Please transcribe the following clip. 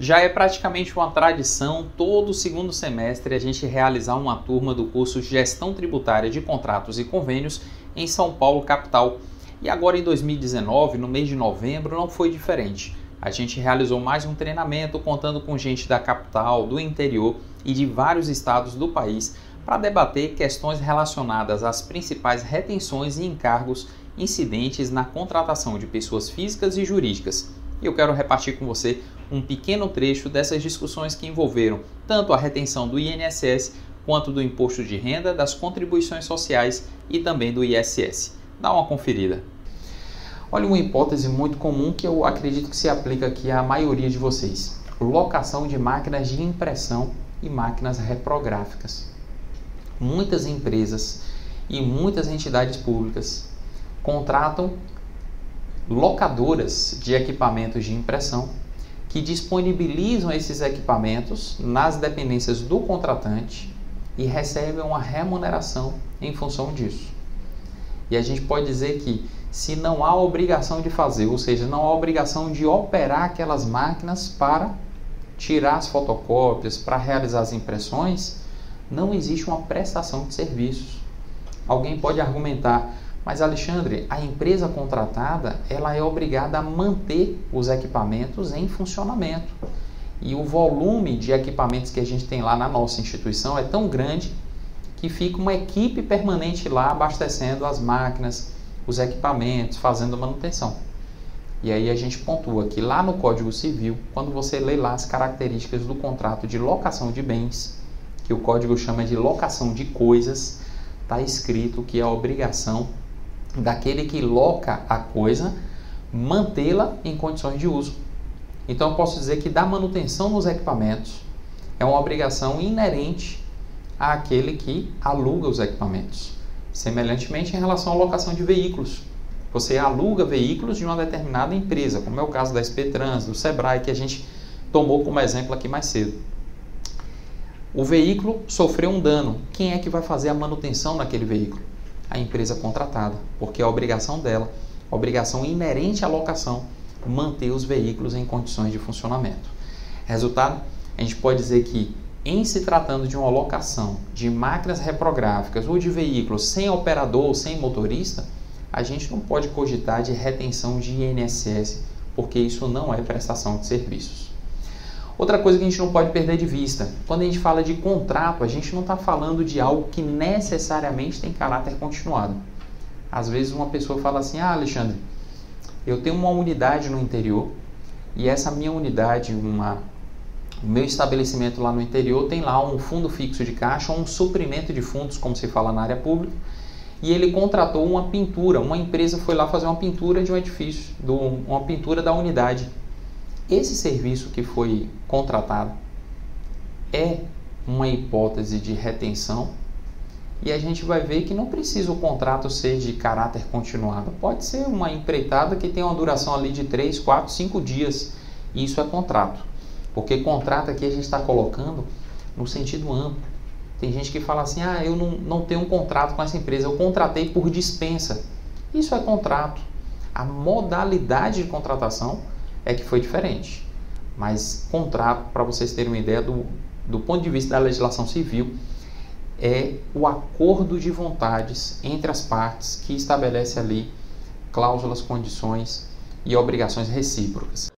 Já é praticamente uma tradição todo segundo semestre a gente realizar uma turma do curso Gestão Tributária de Contratos e Convênios em São Paulo, capital. E agora em 2019, no mês de novembro, não foi diferente. A gente realizou mais um treinamento contando com gente da capital, do interior e de vários estados do país para debater questões relacionadas às principais retenções e encargos incidentes na contratação de pessoas físicas e jurídicas. E eu quero repartir com você um pequeno trecho dessas discussões que envolveram tanto a retenção do INSS quanto do imposto de renda, das contribuições sociais e também do ISS. Dá uma conferida. Olha, uma hipótese muito comum que eu acredito que se aplica aqui à maioria de vocês: locação de máquinas de impressão e máquinas reprográficas. Muitas empresas e muitas entidades públicas contratam locadoras de equipamentos de impressão que disponibilizam esses equipamentos nas dependências do contratante e recebem uma remuneração em função disso. E a gente pode dizer que, se não há obrigação de fazer, ou seja, não há obrigação de operar aquelas máquinas para tirar as fotocópias, para realizar as impressões, não existe uma prestação de serviços. Alguém pode argumentar: mas Alexandre, a empresa contratada ela é obrigada a manter os equipamentos em funcionamento. E o volume de equipamentos que a gente tem lá na nossa instituição é tão grande que fica uma equipe permanente lá abastecendo as máquinas, os equipamentos, fazendo manutenção. E aí a gente pontua que lá no Código Civil, quando você lê lá as características do contrato de locação de bens, que o Código chama de locação de coisas, está escrito que é a obrigação daquele que loca a coisa mantê-la em condições de uso. Então eu posso dizer que dar manutenção nos equipamentos é uma obrigação inerente àquele que aluga os equipamentos. Semelhantemente em relação à locação de veículos. Você aluga veículos de uma determinada empresa, como é o caso da SP Trans, do Sebrae, que a gente tomou como exemplo aqui mais cedo. O veículo sofreu um dano. Quem é que vai fazer a manutenção naquele veículo? A empresa contratada, porque é a obrigação dela, a obrigação inerente à locação, manter os veículos em condições de funcionamento. Resultado, a gente pode dizer que, em se tratando de uma locação de máquinas reprográficas ou de veículos sem operador ou sem motorista, a gente não pode cogitar de retenção de INSS, porque isso não é prestação de serviços. Outra coisa que a gente não pode perder de vista: quando a gente fala de contrato, a gente não está falando de algo que necessariamente tem caráter continuado. Às vezes uma pessoa fala assim: ah, Alexandre, eu tenho uma unidade no interior e essa minha unidade, o meu estabelecimento lá no interior tem lá um fundo fixo de caixa, um suprimento de fundos, como se fala na área pública, e ele contratou uma pintura, uma empresa foi lá fazer uma pintura de um edifício, uma pintura da unidade. Esse serviço que foi contratado é uma hipótese de retenção e a gente vai ver que não precisa o contrato ser de caráter continuado. Pode ser uma empreitada que tem uma duração ali de 3, 4, 5 dias. E isso é contrato. Porque contrato aqui a gente está colocando no sentido amplo. Tem gente que fala assim: ah, eu não tenho um contrato com essa empresa, eu contratei por dispensa. Isso é contrato. A modalidade de contratação é que foi diferente, mas contrato, para vocês terem uma ideia do ponto de vista da legislação civil, é o acordo de vontades entre as partes que estabelece ali cláusulas, condições e obrigações recíprocas.